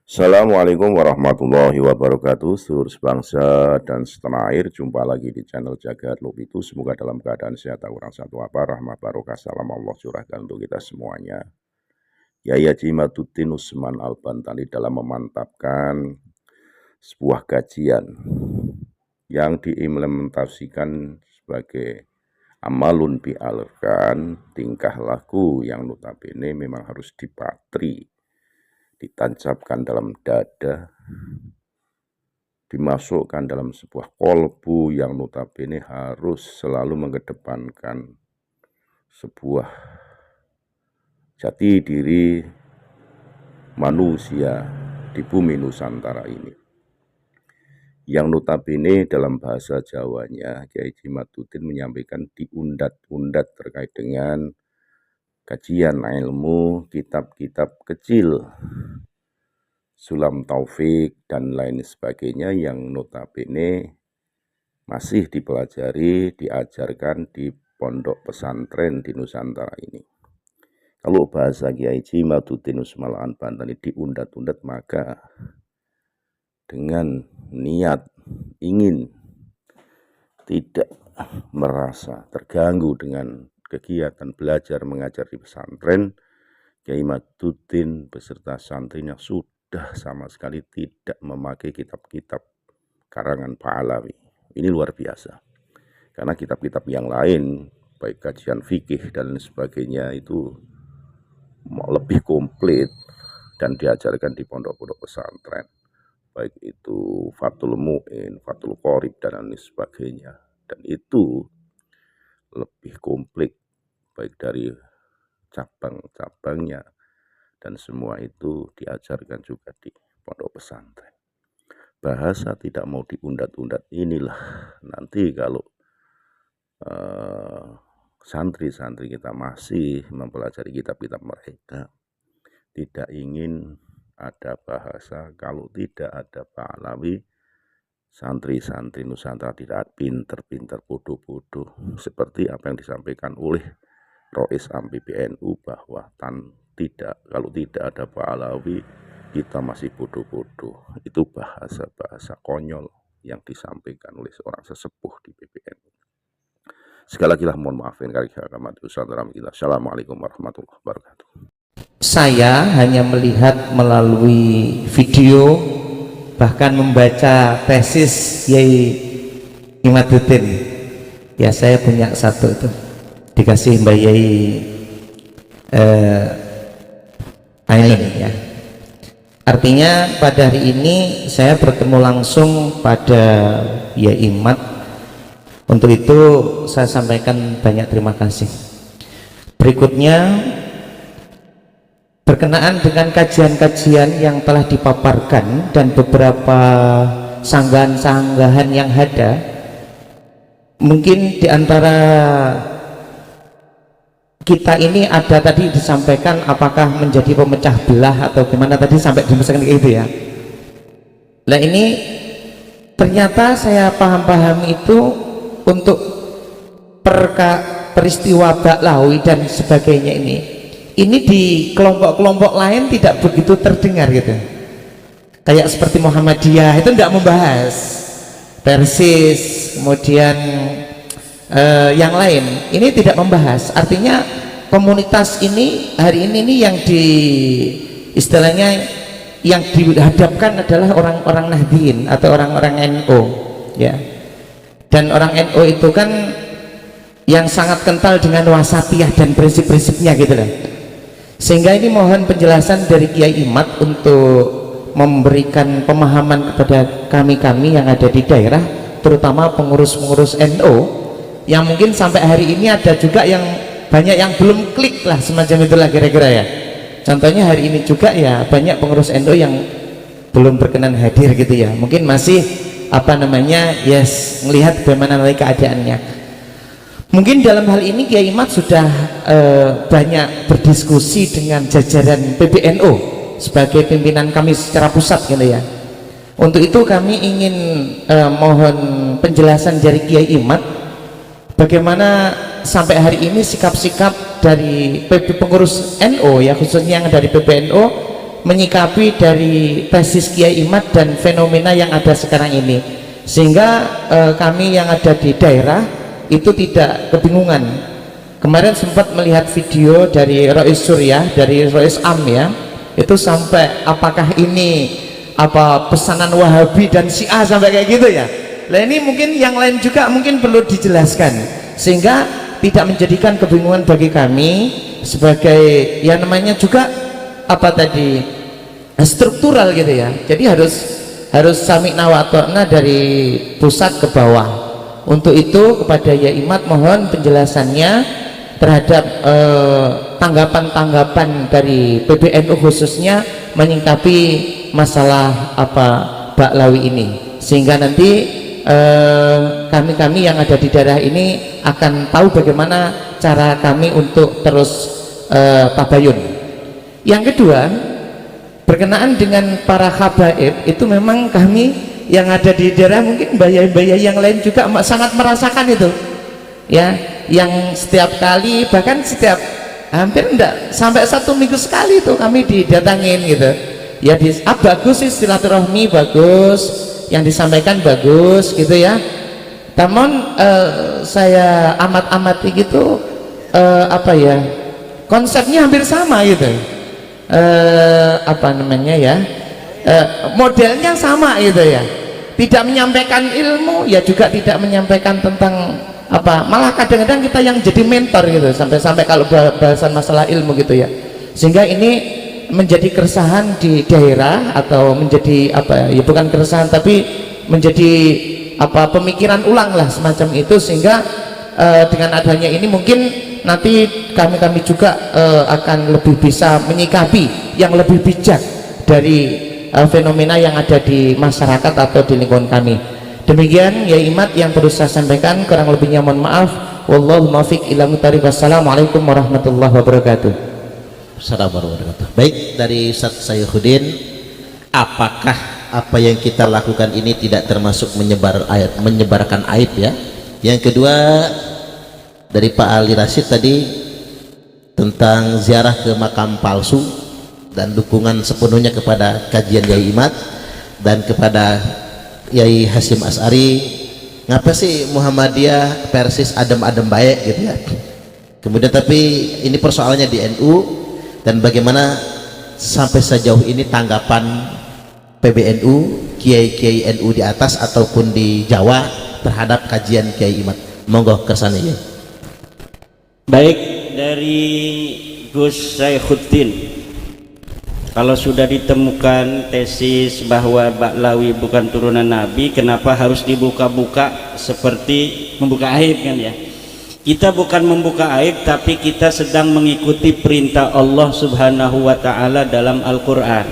Assalamualaikum warahmatullahi wabarakatuh. Seluruh bangsa dan setanah air, jumpa lagi di channel Jagat Lobitu. Semoga dalam keadaan sehat, tak kurang satu apa, rahmat barokah salam Allah curahkan untuk kita semuanya. Yai Haji Imaduddin Usman Al-Bantani dalam memantapkan sebuah kajian yang diimplementasikan sebagai amalun bi'alkan, tingkah laku yang notabene memang harus dipatri, ditancapkan dalam dada, dimasukkan dalam sebuah kolbu yang notabene harus selalu mengedepankan sebuah jati diri manusia di bumi Nusantara ini. Yang notabene dalam bahasa Jawanya, Kiai Haji Imaduddin menyampaikan diundat-undat terkait dengan kajian ilmu, kitab-kitab kecil, Sulam Taufik dan lain sebagainya yang notabene masih dipelajari, diajarkan di pondok pesantren di Nusantara ini. Kalau bahasa Kiai Haji Imaduddin Usman Al-Bantani diundat-undat, maka dengan niat ingin tidak merasa terganggu dengan kegiatan belajar mengajar di pesantren, Kiai Imaduddin beserta santrinya sudah sama sekali tidak memakai kitab-kitab karangan Pahlawi. Ini luar biasa. Karena kitab-kitab yang lain, baik kajian fikih dan sebagainya, itu lebih komplit dan diajarkan di pondok-pondok pesantren. Baik itu Fathul Mu'in, Fathul Qorib, dan lain sebagainya. Dan itu lebih komplit, baik dari cabang-cabangnya, dan semua itu diajarkan juga di pondok pesantren. Bahasa tidak mau diundat-undat inilah nanti kalau santri-santri kita masih mempelajari kitab-kitab mereka, tidak ingin ada bahasa, kalau tidak ada Pahlawi, santri-santri Nusantara tidak pinter-pinter, bodoh-bodoh, seperti apa yang disampaikan oleh Rois Am PBNU bahwa kalau tidak ada Pahlawi, kita masih bodoh-bodoh. Itu bahasa-bahasa konyol yang disampaikan oleh seorang sesepuh di PBNU. Sekali lagi mohon maafin kali Assalamualaikum warahmatullahi wabarakatuh. Saya hanya melihat melalui video, bahkan membaca tesis Yai Imaduddin. Ya, saya punya satu itu, dikasih Mbak Yai Ainun ya. Artinya pada hari ini saya bertemu langsung pada Yai Imad. Untuk itu saya sampaikan banyak terima kasih. Berikutnya, berkenaan dengan kajian-kajian yang telah dipaparkan dan beberapa sanggahan-sanggahan yang ada, mungkin diantara kita ini ada tadi disampaikan apakah menjadi pemecah belah atau gimana tadi sampai dimaksudkan kayak gitu ya. Nah, ini ternyata saya paham-paham itu untuk peristiwa Baklawi dan sebagainya ini di kelompok-kelompok lain tidak begitu terdengar gitu. Kayak seperti Muhammadiyah itu tidak membahas, Persis, kemudian yang lain ini tidak membahas. Artinya komunitas ini hari ini yang istilahnya yang dihadapkan adalah orang-orang Nahdien atau orang-orang NU ya. Dan orang NU itu kan yang sangat kental dengan wasatiyah dan prinsip-prinsipnya gitu loh. Sehingga ini mohon penjelasan dari Kiai Imad untuk memberikan pemahaman kepada kami-kami yang ada di daerah, terutama pengurus-pengurus NU yang mungkin sampai hari ini ada juga yang banyak yang belum klik lah, semacam itulah kira-kira ya. Contohnya hari ini juga ya banyak pengurus NU yang belum berkenan hadir gitu ya, mungkin masih melihat bagaimana keadaannya. Mungkin dalam hal ini Kiai Imad sudah banyak berdiskusi dengan jajaran PBNU sebagai pimpinan kami secara pusat gitu ya. Untuk itu kami ingin mohon penjelasan dari Kiai Imad bagaimana sampai hari ini sikap-sikap dari pengurus NU ya, khususnya yang dari PBNU menyikapi dari tesis Kiai Imad dan fenomena yang ada sekarang ini, sehingga kami yang ada di daerah itu tidak kebingungan. Kemarin sempat melihat video dari Rois Surya, dari Rois Am ya, itu sampai apakah ini apa pesanan Wahabi dan Syiah sampai kayak gitu ya. Nah ini mungkin yang lain juga mungkin perlu dijelaskan, sehingga tidak menjadikan kebingungan bagi kami sebagai yang namanya juga apa tadi struktural gitu ya. Jadi harus sami'na wa ata'na dari pusat ke bawah. Untuk itu kepada Ya Imad mohon penjelasannya terhadap tanggapan-tanggapan dari PBNU khususnya menyingkapi masalah apa Baklawi ini, sehingga nanti kami yang ada di daerah ini akan tahu bagaimana cara kami untuk terus tabayun. Yang kedua, berkenaan dengan para habaib itu memang kami yang ada di daerah mungkin mbah-mbah yang lain juga sangat merasakan itu ya, yang setiap kali bahkan setiap hampir enggak sampai 1 minggu sekali itu kami didatangin gitu ya, bagus sih silaturahmi, bagus yang disampaikan bagus gitu ya. Namun saya amati gitu apa ya, konsepnya hampir sama gitu, apa namanya ya, modelnya sama gitu ya, tidak menyampaikan ilmu ya, juga tidak menyampaikan tentang apa, malah kadang-kadang kita yang jadi mentor gitu, sampai kalau bahasan masalah ilmu gitu ya, sehingga ini menjadi keresahan di daerah, atau menjadi apa ya, bukan keresahan tapi menjadi apa pemikiran ulang lah semacam itu, sehingga dengan adanya ini mungkin nanti kami juga akan lebih bisa menyikapi yang lebih bijak dari fenomena yang ada di masyarakat atau di lingkungan kami. Demikian ya Imad yang perlu saya sampaikan, kurang lebihnya mohon maaf. Wallahu muwaffiq ila muthariq. Wassalamualaikum warahmatullahi wabarakatuh. Assalamualaikum warahmatullahi wabarakatuh. Baik, dari Ustaz Sayyihuddin, apakah apa yang kita lakukan ini tidak termasuk menyebarkan aib ya? Yang kedua, dari Pak Ali Rashid tadi tentang ziarah ke makam palsu dan dukungan sepenuhnya kepada kajian Yai Imad dan kepada Yai Hasyim As'ari, ngapa sih Muhammadiyah persis adem-adem baik gitu ya. Kemudian tapi ini persoalannya di NU, dan bagaimana sampai sejauh ini tanggapan PBNU, kiai-kiai NU di atas ataupun di Jawa terhadap kajian Kiai Imad. Monggo kersane ya. Baik, dari Gus Sayyihuddin, kalau sudah ditemukan tesis bahwa Baklawi bukan turunan Nabi, kenapa harus dibuka-buka seperti membuka aib kan ya? Kita bukan membuka aib, tapi kita sedang mengikuti perintah Allah Subhanahu wa taala dalam Al-Qur'an.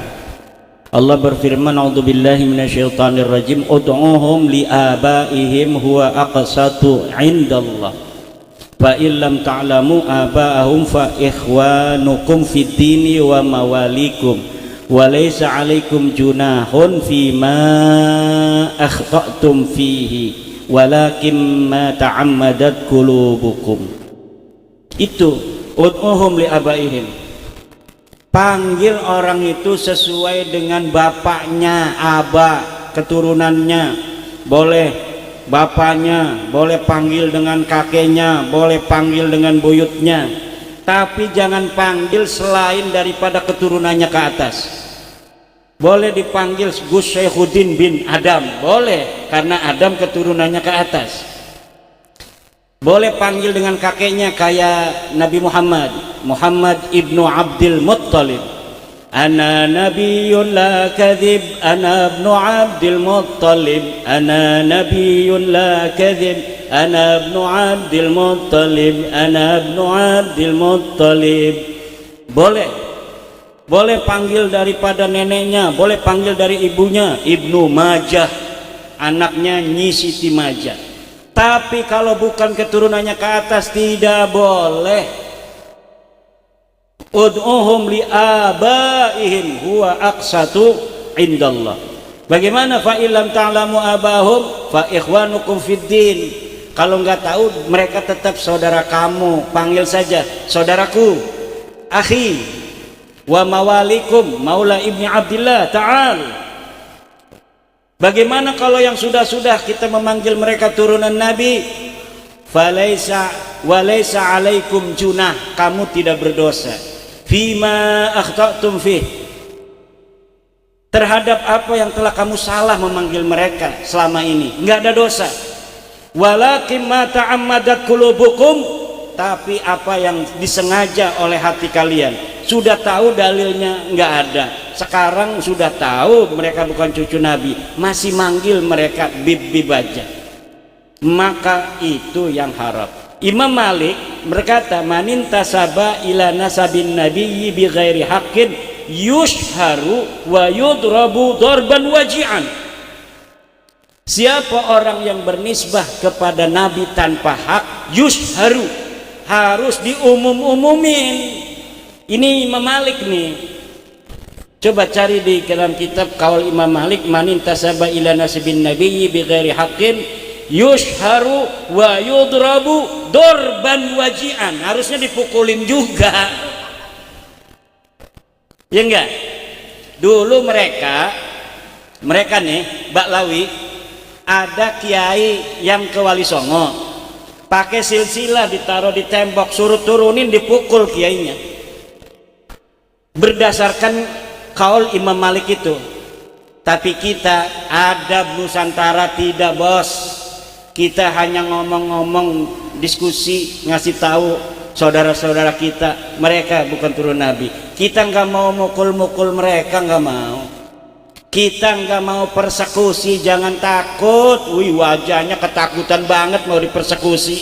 Allah berfirman, a'udzubillahi minasyaitonirrajim, ud'uhum li'abaihim huwa aqsatu 'indallah. Fa illam ta'lamu aba'ahum fa ikhwanukum fid dini wa mawalikum wa laysa 'alaikum junahun fima akhta'tum fihi walakin ma ta'ammadat qulubukum. Itu ud'uhum li abaihim, panggil orang itu sesuai dengan bapaknya, aba keturunannya, boleh bapaknya, boleh panggil dengan kakeknya, boleh panggil dengan buyutnya, tapi jangan panggil selain daripada keturunannya ke atas. Boleh dipanggil Gus Sayyihuddin bin Adam, boleh, karena Adam keturunannya ke atas. Boleh panggil dengan kakeknya kayak Nabi Muhammad ibnu Abdul Muttalib, ana nabiyyun la kadhib ana ibnu Abdul Muttalib, ana nabiyyun la kadhib ana ibnu Abdul Muttalib, ana ibnu Abdul Muttalib. Boleh panggil daripada neneknya, boleh panggil dari ibunya, Ibnu Majah, anaknya Nyi Siti Majah. Tapi kalau bukan keturunannya ke atas tidak boleh. Ud'uhum li abaihim huwa aqsatu indallah. Bagaimana fa illam ta'lamu abahum fa ikhwanukum fid din. Kalau nggak tahu mereka tetap saudara kamu, panggil saja saudaraku, akhi. wa mawalikum maula ibni Abdillah ta'al. Bagaimana kalau yang sudah-sudah kita memanggil mereka turunan Nabi? Falaisa walaisa alaikum junah, kamu tidak berdosa fima akhta'tum fih, terhadap apa yang telah kamu salah memanggil mereka selama ini, enggak ada dosa. Walakin ma ta'ammadat qulubukum, tapi apa yang disengaja oleh hati kalian. Sudah tahu dalilnya enggak ada, sekarang sudah tahu mereka bukan cucu Nabi, masih manggil mereka bib-bib aja, maka itu yang haram. Imam Malik berkata, manin tasaba ila nasabin nabiyyi bi ghairi haqqin yushharu wa yudrabu darban waji'an. Siapa orang yang bernisbah kepada Nabi tanpa hak, yushharu, harus diumum-umumin. Ini Imam Malik nih. Coba cari di dalam kitab Qaul Imam Malik, manin tasaba ila nasabin nabiyyi bi ghairi haqqin yushharu wa yudrabu dorban waji'an, harusnya dipukulin juga, ya enggak? Dulu mereka nih Baklawi, ada kiai yang ke Wali Songo pakai silsilah ditaruh di tembok, suruh turunin, dipukul kiainya berdasarkan kaul Imam Malik itu. Tapi kita adab Nusantara tidak, bos. Kita hanya ngomong-ngomong, diskusi, ngasih tahu saudara-saudara kita mereka bukan turun Nabi. Kita nggak mau mukul-mukul mereka, nggak mau. Kita nggak mau persekusi, jangan takut. Wih, wajahnya ketakutan banget mau dipersekusi,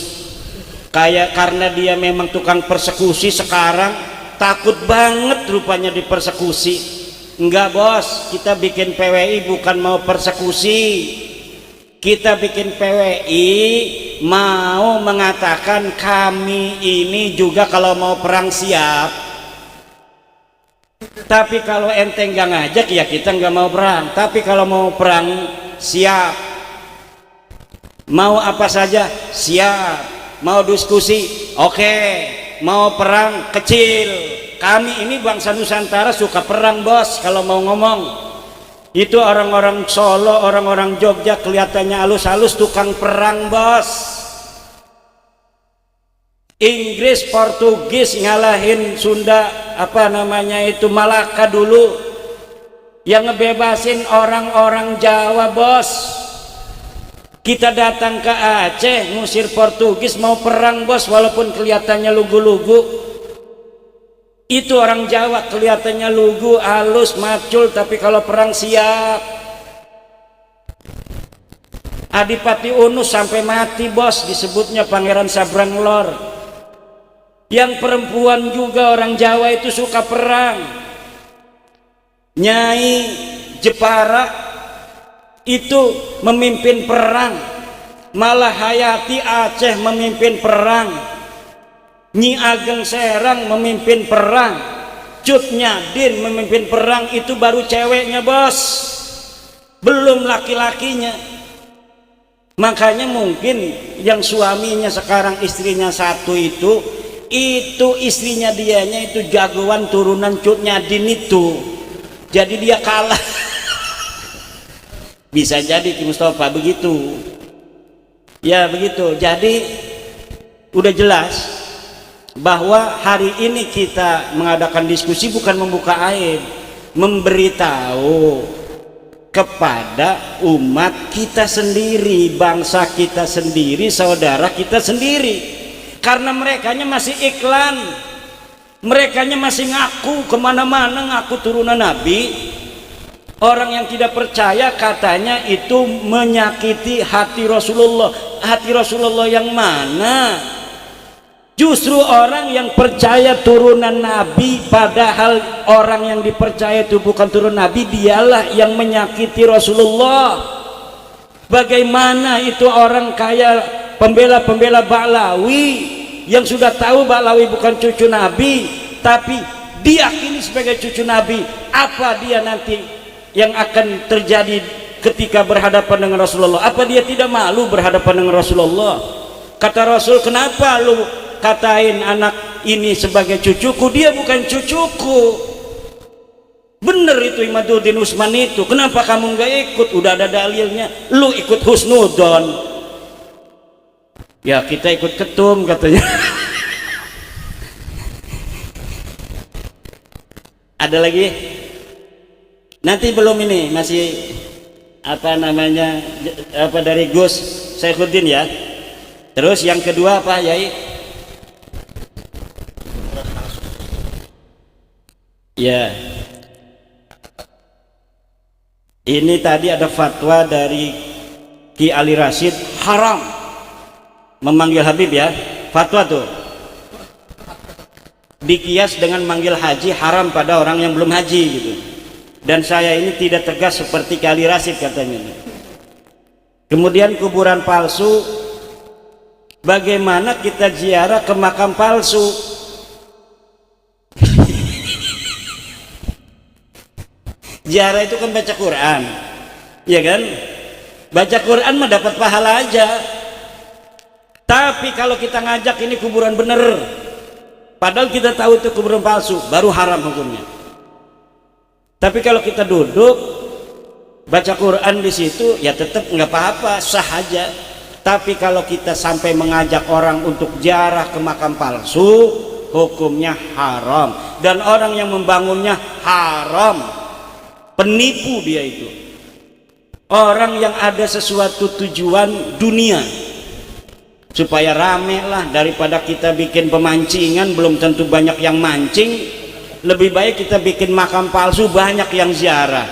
kayak karena dia memang tukang persekusi sekarang takut banget rupanya dipersekusi. Enggak, bos, kita bikin PWI bukan mau persekusi. Kita bikin PWI mau mengatakan kami ini juga kalau mau perang siap. Tapi kalau enteng gak ngajak, ya kita nggak mau perang. Tapi kalau mau perang siap. Mau apa saja siap. Mau diskusi oke. Mau perang kecil. Kami ini bangsa Nusantara suka perang, bos. Kalau mau ngomong itu orang-orang Solo, orang-orang Jogja kelihatannya halus-halus, tukang perang, bos. Inggris, Portugis ngalahin Sunda, apa namanya itu, Malaka dulu, yang ngebebasin orang-orang Jawa, bos. Kita datang ke Aceh ngusir Portugis, mau perang, bos, walaupun kelihatannya lugu-lugu. Itu orang Jawa kelihatannya lugu, halus, macul, tapi kalau perang siap. Adipati Unus sampai mati, bos, disebutnya Pangeran Sabrang Lor. Yang perempuan juga orang Jawa itu suka perang. Nyai Jepara itu memimpin perang. Malah Hayati Aceh memimpin perang. Nyi Ageng Serang memimpin perang, Cut Nyadin memimpin perang. Itu baru ceweknya, bos, belum laki-lakinya. Makanya mungkin yang suaminya sekarang istrinya satu itu istrinya dianya itu jagoan turunan Cut Nyadin itu, jadi dia kalah. Bisa jadi Ki Mustafa begitu ya, begitu. Jadi udah jelas bahwa hari ini kita mengadakan diskusi bukan membuka aib, memberitahu kepada umat kita sendiri, bangsa kita sendiri, saudara kita sendiri. Karena merekanya masih iklan, merekanya masih ngaku kemana-mana, ngaku turunan Nabi. Orang yang tidak percaya katanya itu menyakiti hati Rasulullah. Hati Rasulullah yang mana? Justru orang yang percaya turunan Nabi, padahal orang yang dipercaya itu bukan turun Nabi, dialah yang menyakiti Rasulullah. Bagaimana itu orang kaya pembela-pembela Baklawi yang sudah tahu Baklawi bukan cucu Nabi, tapi diyakini sebagai cucu Nabi. Apa dia nanti yang akan terjadi ketika berhadapan dengan Rasulullah? Apa dia tidak malu berhadapan dengan Rasulullah? Kata Rasul, kenapa lu katain anak ini sebagai cucuku? Dia bukan cucuku. Bener itu Imaduddin Usman itu. Kenapa kamu nggak ikut? Udah ada dalilnya. Lu ikut husnudon. Ya kita ikut ketum katanya. Ada lagi? Nanti belum ini masih apa namanya apa dari Gus Saifuddin ya. Terus yang kedua apa Yai? Ya. Ini tadi ada fatwa dari Ki Ali Rasyid haram memanggil Habib ya. Fatwa tuh. Dikias dengan manggil haji haram pada orang yang belum haji gitu. Dan saya ini tidak tegas seperti Ki Ali Rasyid katanya. Kemudian kuburan palsu, bagaimana kita ziarah ke makam palsu? Ziarah itu kan baca Quran, ya kan? Baca Quran mah dapat pahala aja. Tapi kalau kita ngajak ini kuburan bener, padahal kita tahu itu kuburan palsu, baru haram hukumnya. Tapi kalau kita duduk baca Quran di situ, ya tetap nggak apa-apa, sah aja. Tapi kalau kita sampai mengajak orang untuk ziarah ke makam palsu, hukumnya haram. Dan orang yang membangunnya haram. Penipu dia itu. Orang yang ada sesuatu tujuan dunia supaya rame lah, daripada kita bikin pemancingan belum tentu banyak yang mancing, lebih baik kita bikin makam palsu banyak yang ziarah.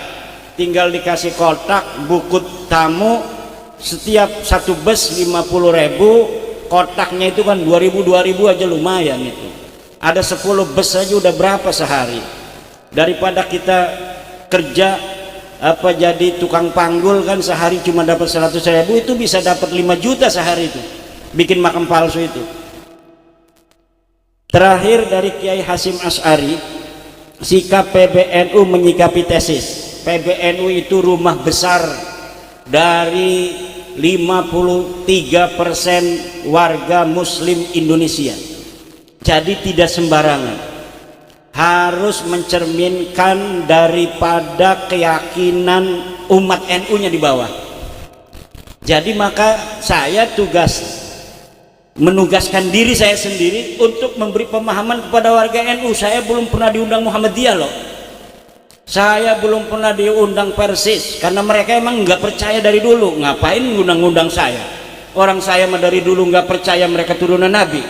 Tinggal dikasih kotak buku tamu, setiap satu bus 50.000, kotaknya itu kan 2.000 aja lumayan itu. Ada 10 bus aja udah berapa sehari. Daripada kita kerja apa jadi tukang panggul kan sehari cuma dapat 100.000, itu bisa dapat 5 juta sehari itu bikin makam palsu itu. Terakhir dari Kiai Hasyim Asy'ari, sikap PBNU menyikapi tesis. PBNU itu rumah besar dari 53% warga muslim Indonesia, jadi tidak sembarangan, harus mencerminkan daripada keyakinan umat NU-nya di bawah. Jadi maka saya menugaskan diri saya sendiri untuk memberi pemahaman kepada warga NU. Saya belum pernah diundang Muhammadiyah loh, saya belum pernah diundang Persis, karena mereka emang nggak percaya dari dulu. Ngapain ngundang-ngundang saya? Orang saya mah dari dulu nggak percaya mereka turunan Nabi.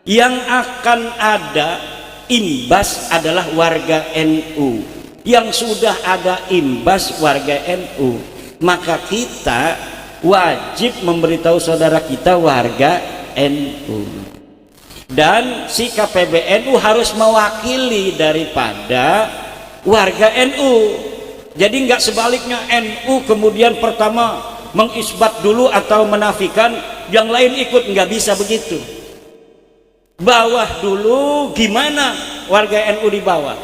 Yang akan ada imbas adalah warga NU. Yang sudah ada imbas warga NU, maka kita wajib memberitahu saudara kita warga NU. Dan sikap PBNU harus mewakili daripada warga NU. Jadi nggak sebaliknya NU kemudian pertama mengisbat dulu atau menafikan, yang lain ikut, nggak bisa begitu. Bawah dulu, gimana warga NU di bawah?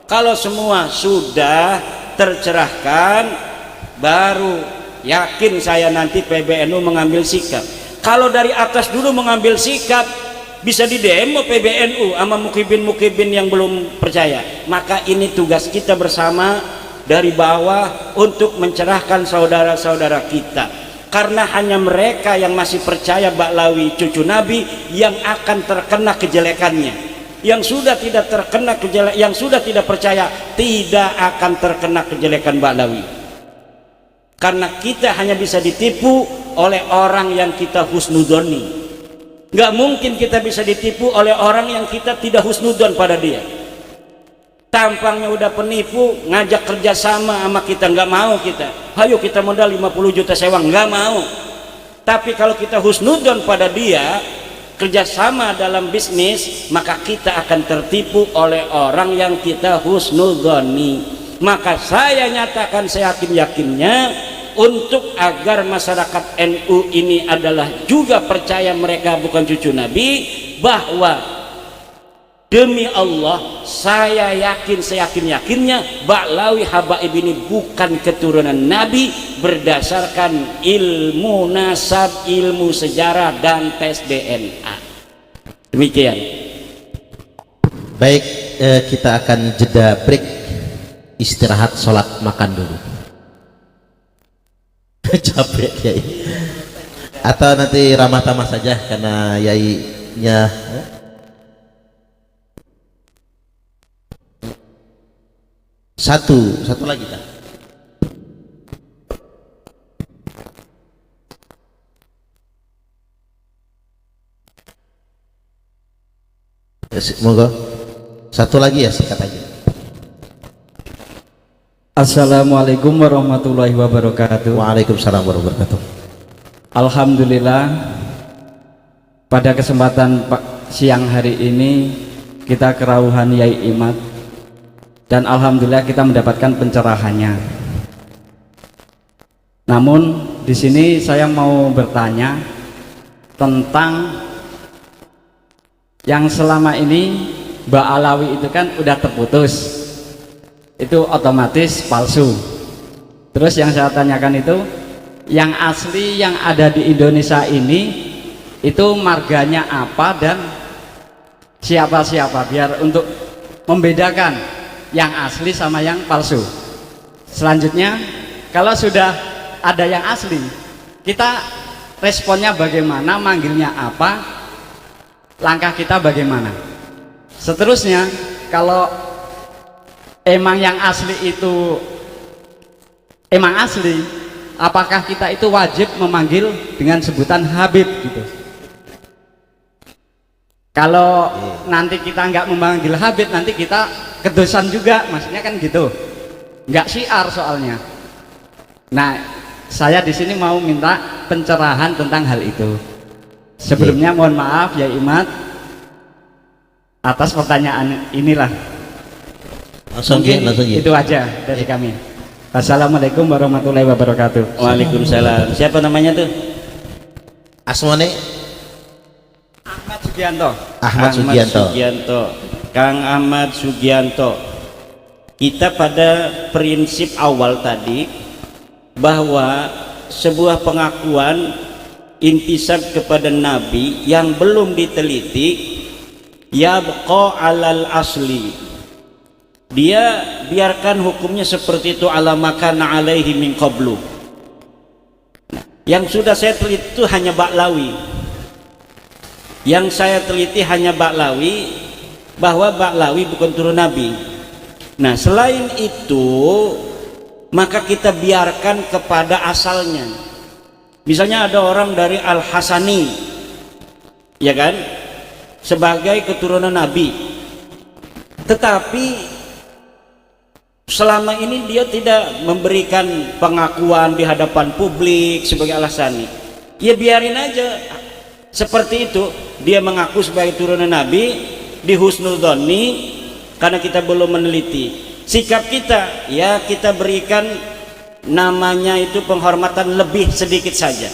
Kalau semua sudah tercerahkan, baru yakin saya nanti PBNU mengambil sikap. Kalau dari atas dulu mengambil sikap, bisa didemo PBNU sama mukibin-mukibin yang belum percaya. Maka ini tugas kita bersama dari bawah untuk mencerahkan saudara-saudara kita. Karena hanya mereka yang masih percaya Ba'lawi cucu Nabi yang akan terkena kejelekannya. Yang sudah tidak terkena yang sudah tidak percaya tidak akan terkena kejelekan Ba'lawi. Karena kita hanya bisa ditipu oleh orang yang kita husnudoni. Nggak mungkin kita bisa ditipu oleh orang yang kita tidak husnudon pada dia. Tampangnya udah penipu, ngajak kerjasama sama kita, nggak mau kita. Ayo kita modal 50 juta sewa, nggak mau. Tapi kalau kita husnudon pada dia, kerjasama dalam bisnis, maka kita akan tertipu oleh orang yang kita husnudoni. Maka saya nyatakan, saya yakin-yakinnya, untuk agar masyarakat NU ini adalah juga percaya mereka bukan cucu Nabi, bahwa demi Allah saya yakin, seyakin-yakinnya Ba'lawi Habaib ini bukan keturunan Nabi berdasarkan ilmu nasab, ilmu sejarah, dan tes DNA. Demikian. Baik, kita akan jeda break istirahat, sholat, makan dulu. Capek Yai. Atau nanti ramah tamah saja karena Yai-nya. Satu lagi kan? Monggo. Satu lagi ya, sikat aja. Assalamualaikum warahmatullahi wabarakatuh. Waalaikumsalam warahmatullahi wabarakatuh. Alhamdulillah, pada kesempatan siang hari ini kita kerauhan Yai Imad, dan alhamdulillah kita mendapatkan pencerahannya. Namun di sini saya mau bertanya tentang yang selama ini Mbak Alawi itu kan udah terputus, itu otomatis palsu. Terus yang saya tanyakan itu yang asli yang ada di Indonesia ini itu marganya apa dan siapa-siapa, biar untuk membedakan yang asli sama yang palsu. Selanjutnya, kalau sudah ada yang asli, kita responnya bagaimana, manggilnya apa, langkah kita bagaimana. Seterusnya, kalau emang yang asli itu emang asli, apakah kita itu wajib memanggil dengan sebutan Habib gitu? Kalau nanti kita nggak memanggil Habib, nanti kita kedosan juga, maksudnya kan gitu, nggak syiar soalnya. Nah, saya di sini mau minta pencerahan tentang hal itu. Sebelumnya mohon maaf ya Imad atas pertanyaan inilah. Mungkin itu aja dari kami. Assalamualaikum warahmatullahi wabarakatuh. Waalaikumsalam. Siapa namanya tuh? Asmane Ahmad Sugianto. Ahmad Sugianto. Kang Ahmad Sugianto. Kita pada prinsip awal tadi bahwa sebuah pengakuan intisab kepada Nabi yang belum diteliti yabqa alal asli, dia biarkan hukumnya seperti itu, ala makana alaihi min qablu. Yang sudah saya teliti itu hanya Ba'lawi, yang saya teliti hanya Ba'lawi, bahwa Ba'lawi bukan turun Nabi. Nah, selain itu maka kita biarkan kepada asalnya. Misalnya ada orang dari Al-Hasani, ya kan, sebagai keturunan Nabi, tetapi selama ini dia tidak memberikan pengakuan di hadapan publik sebagai Al-Hasani. Ya biarin aja seperti itu, dia mengaku sebagai turunan Nabi di husnul dzanni, karena kita belum meneliti. Sikap kita, ya kita berikan namanya itu penghormatan lebih sedikit saja.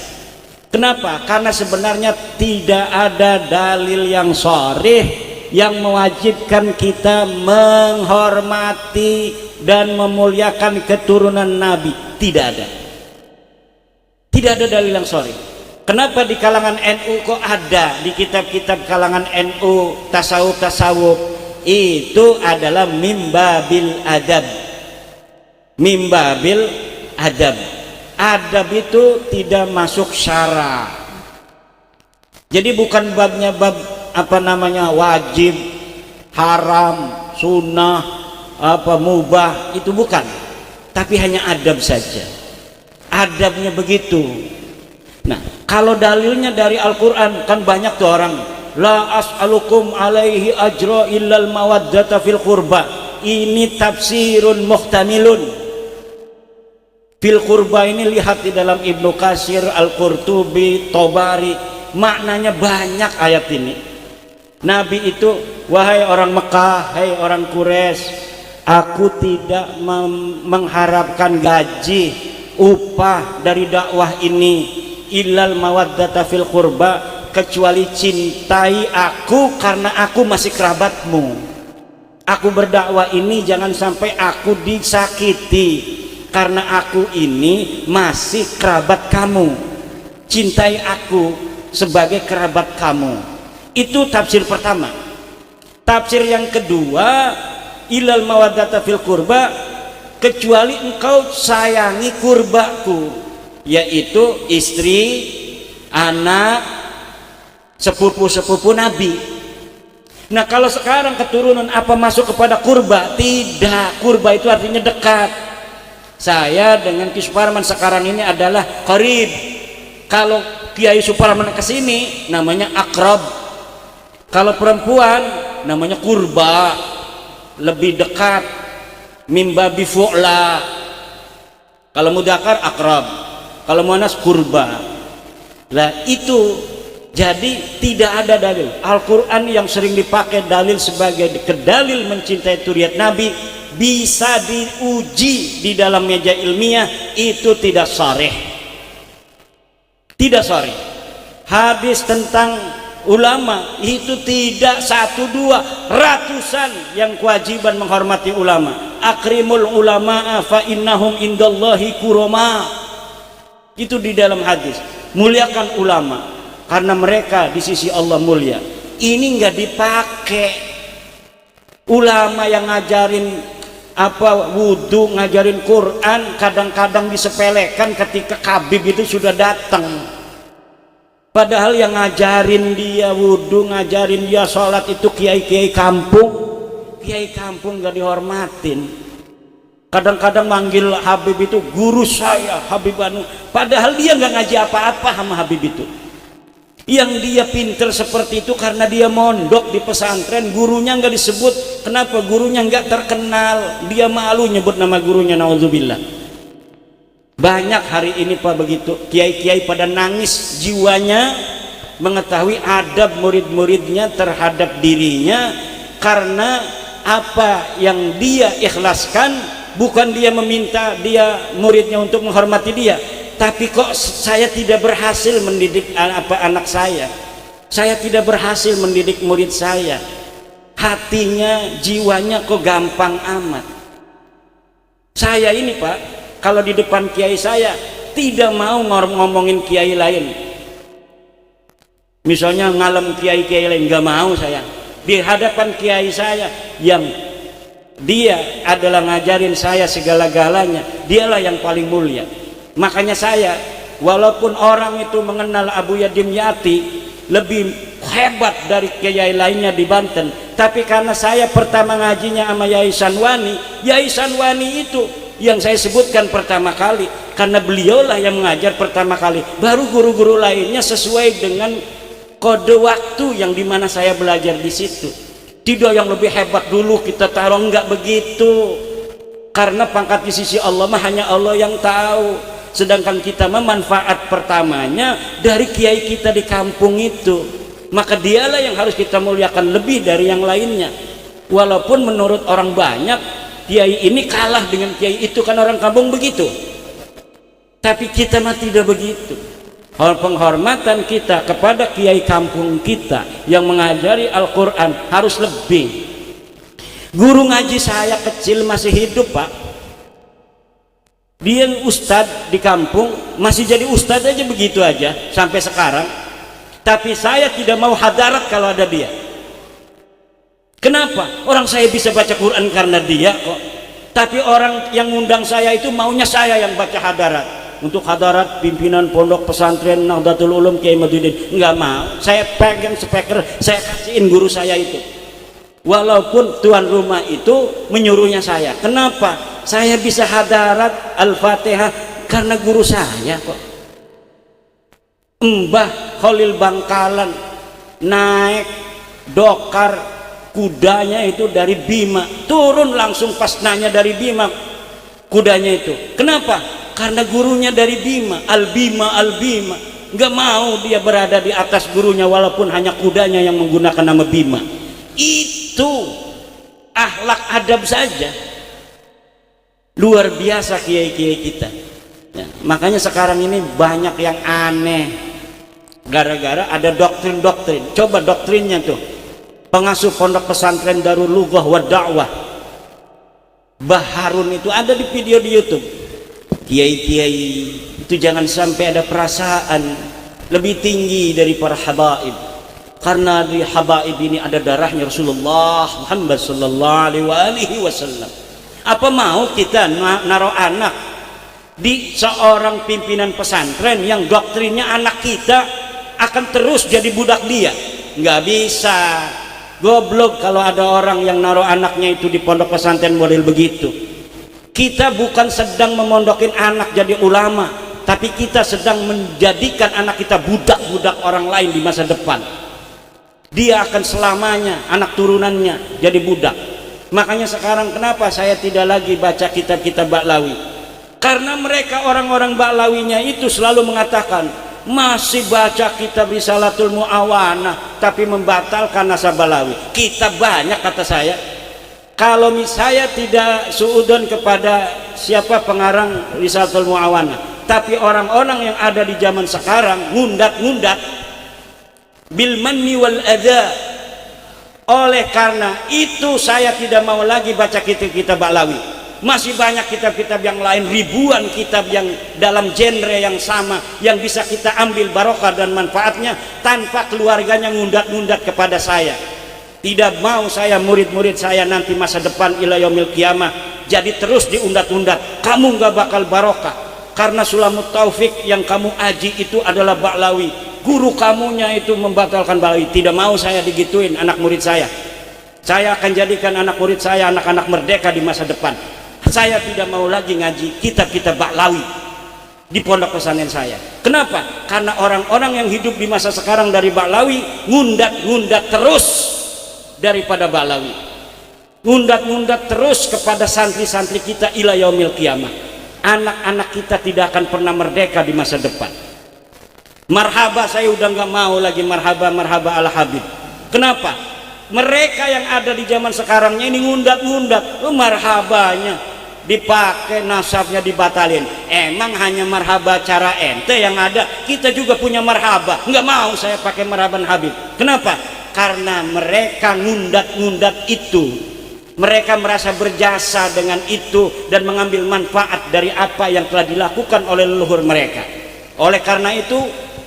Kenapa? Karena sebenarnya tidak ada dalil yang sharih yang mewajibkan kita menghormati dan memuliakan keturunan Nabi. Tidak ada. Tidak ada dalil yang sharih. Kenapa di kalangan NU kok ada, di kitab-kitab kalangan NU tasawuf itu adalah mimbabil adab. Mimbabil adab. Adab itu tidak masuk syara. Jadi bukan babnya bab apa namanya wajib, haram, sunnah, apa mubah, itu bukan. Tapi hanya adab saja. Adabnya begitu. Nah, kalau dalilnya dari Al-Qur'an kan banyak tuh orang, la as'alukum alaihi ajra illal mawaddata fil qurba. Ini tafsirun muhtamilun. Fil qurba ini lihat di dalam Ibnu Katsir, Al-Qurtubi, Tobari, maknanya banyak ayat ini. Nabi itu, wahai orang Mekah, hai orang Quraisy, aku tidak mengharapkan gaji, upah dari dakwah ini, illal mawaddata fil qurba, kecuali cintai aku karena aku masih kerabatmu. Aku berdakwah ini jangan sampai aku disakiti, karena aku ini masih kerabat kamu. Cintai aku sebagai kerabat kamu. Itu tafsir pertama. Tafsir yang kedua, ilal mawaddata fil qurba, kecuali engkau sayangi kurbaku, yaitu istri, anak, sepupu-sepupu Nabi. Nah kalau sekarang keturunan apa masuk kepada kurba? Tidak, kurba itu artinya dekat. Saya dengan Ki Suparman sekarang ini adalah qarib. Kalau Kiai Suparman kesini namanya akrab. Kalau perempuan namanya kurba, lebih dekat, mimba bifu'la. Kalau mudakar akrab, kalau muannas kurba. Lah itu, jadi tidak ada dalil Al-Quran yang sering dipakai dalil sebagai kedalil mencintai zuriat Nabi bisa diuji di dalam meja ilmiah, itu tidak sharih, tidak sharih. Hadis tentang ulama itu tidak satu dua, ratusan yang kewajiban menghormati ulama. Akrimul ulama'a fa innahum indallahi kurama, itu di dalam hadis. Muliakan ulama karena mereka di sisi Allah mulia. Ini nggak dipakai. Ulama yang ngajarin apa wudhu, ngajarin Quran, kadang-kadang disepelekan ketika Habib itu sudah datang. Padahal yang ngajarin dia wudhu, ngajarin dia sholat itu kiai-kiai kampung. Kiai kampung gak dihormatin. Kadang-kadang manggil Habib itu guru saya, Habib Anu. Padahal dia gak ngaji apa-apa sama Habib itu. Yang dia pinter seperti itu karena dia mondok di pesantren, gurunya gak disebut. Kenapa? Gurunya gak terkenal. Dia malu nyebut nama gurunya, naudzubillah. Banyak hari ini Pak begitu, kiai-kiai pada nangis jiwanya mengetahui adab murid-muridnya terhadap dirinya, karena apa yang dia ikhlaskan bukan dia meminta dia muridnya untuk menghormati dia, tapi kok saya tidak berhasil mendidik anak saya tidak berhasil mendidik murid saya, hatinya jiwanya kok gampang amat. Saya ini Pak, kalau di depan kiai saya tidak mau ngomongin kiai lain, misalnya ngalem kiai-kiai lain, nggak mau saya. Di hadapan kiai saya yang dia adalah ngajarin saya segala-galanya, dialah yang paling mulia. Makanya saya, walaupun orang itu mengenal Abu Yadim Yati lebih hebat dari kiai lainnya di Banten, tapi karena saya pertama ngajinya sama Yai Sanwani itu yang saya sebutkan pertama kali, karena beliaulah yang mengajar pertama kali, baru guru-guru lainnya sesuai dengan kode waktu yang dimana saya belajar di situ. Tidak yang lebih hebat dulu kita taruh, enggak begitu, karena pangkat di sisi Allah mah hanya Allah yang tahu. Sedangkan kita memanfaat pertamanya dari kiai kita di kampung itu, maka dialah yang harus kita muliakan lebih dari yang lainnya. Walaupun menurut orang banyak kiai ini kalah dengan kiai itu, kan orang kampung begitu, tapi kita mah tidak begitu. Penghormatan kita kepada kiai kampung kita yang mengajari Al-Quran harus lebih. Guru ngaji saya kecil masih hidup Pak, dia ustadz di kampung, masih jadi ustadz aja begitu aja sampai sekarang, tapi saya tidak mau hadarat kalau ada dia. Kenapa? Orang saya bisa baca Quran karena dia kok. Tapi orang yang ngundang saya itu maunya saya yang baca hadarat. Untuk hadarat pimpinan pondok pesantren Nahdlatul Ulum Kiai Maduddin, enggak mau. Saya pegang speaker, saya kasihin guru saya itu. Walaupun tuan rumah itu menyuruhnya saya. Kenapa? Saya bisa hadarat Al-Fatihah karena guru saya kok. Mbah Khalil Bangkalan naik dokar kudanya itu dari Bima, turun langsung pas nanya dari Bima kudanya itu. Kenapa? Karena gurunya dari Bima, Al-Bima. Nggak mau dia berada di atas gurunya walaupun hanya kudanya yang menggunakan nama Bima. Itu akhlak adab saja. Luar biasa kiai-kiai kita ya, makanya sekarang ini banyak yang aneh gara-gara ada doktrin-doktrin. Coba doktrinnya tuh, pengasuh pondok pesantren Darul Lughah wa Da'wah Mbah Harun itu ada di video di YouTube. Kiai-kiai itu jangan sampai ada perasaan lebih tinggi dari para habaib, karena di habaib ini ada darahnya Rasulullah Muhammad sallallahu alaihi wasallam. Apa mau kita naruh anak di seorang pimpinan pesantren yang doktrinnya anak kita akan terus jadi budak dia? Nggak bisa. Goblok kalau ada orang yang naruh anaknya itu di pondok pesantren model begitu. Kita bukan sedang memondokin anak jadi ulama, tapi kita sedang menjadikan anak kita budak-budak orang lain di masa depan. Dia akan selamanya anak turunannya jadi budak. Makanya sekarang kenapa saya tidak lagi baca kitab-kitab Ba'lawi? Karena mereka orang-orang Ba'lawinya itu selalu mengatakan, masih baca kitab Risalatul Mu'awanah tapi membatalkan nasab Ba'lawi. Kita banyak, kata saya. Kalau saya tidak suudon kepada siapa pengarang Risalatul Mu'awanah, tapi orang-orang yang ada di zaman sekarang ngundat-ngundat bil manni wal adha. Oleh karena itu saya tidak mau lagi baca kitab-kitab Ba'lawi. Masih banyak kitab-kitab yang lain, ribuan kitab yang dalam genre yang sama, yang bisa kita ambil barokah dan manfaatnya tanpa keluarganya ngundat-ngundat kepada saya. Tidak mau saya murid-murid saya nanti masa depan ila yaumil qiyamah jadi terus diundat-undat, kamu nggak bakal barokah karena Sulamut Taufik yang kamu aji itu adalah Ba'lawi, guru kamunya itu membatalkan Ba'lawi. Tidak mau saya digituin anak murid saya. Saya akan jadikan anak murid saya anak-anak merdeka di masa depan. Saya tidak mau lagi ngaji kitab-kitab Ba'lawi di pondok pesantren saya. Kenapa? Karena orang-orang yang hidup di masa sekarang dari Ba'lawi ngundat-ngundat terus daripada Ba'lawi, ngundat-ngundat terus kepada santri-santri kita ila yaumil qiyamah. Anak-anak kita tidak akan pernah merdeka di masa depan. Marhaba, saya udah nggak mau lagi marhaba al Habib. Kenapa? Mereka yang ada di zaman sekarangnya ini ngundat-ngundat, marhabanya dipakai, nasabnya dibatalin. Emang hanya marhaba cara ente yang ada? Kita juga punya marhaba. Nggak mau saya pakai marhaban Habib. Kenapa? Karena mereka ngundat-ngundat itu. Mereka merasa berjasa dengan itu dan mengambil manfaat dari apa yang telah dilakukan oleh leluhur mereka. Oleh karena itu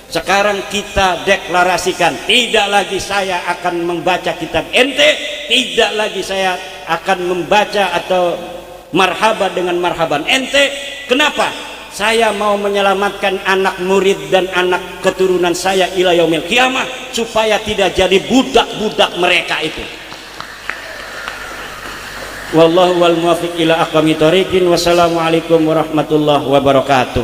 sekarang kita deklarasikan, tidak lagi saya akan membaca kitab ente, tidak lagi saya akan membaca atau marhaba dengan marhaban ente. Kenapa? Saya mau menyelamatkan anak murid dan anak keturunan saya ila yaumil qiyamah supaya tidak jadi budak-budak mereka itu. Wallahu wal muwaffiq ila aqwamit thoriqin. Wassalamualaikum warahmatullahi wabarakatuh.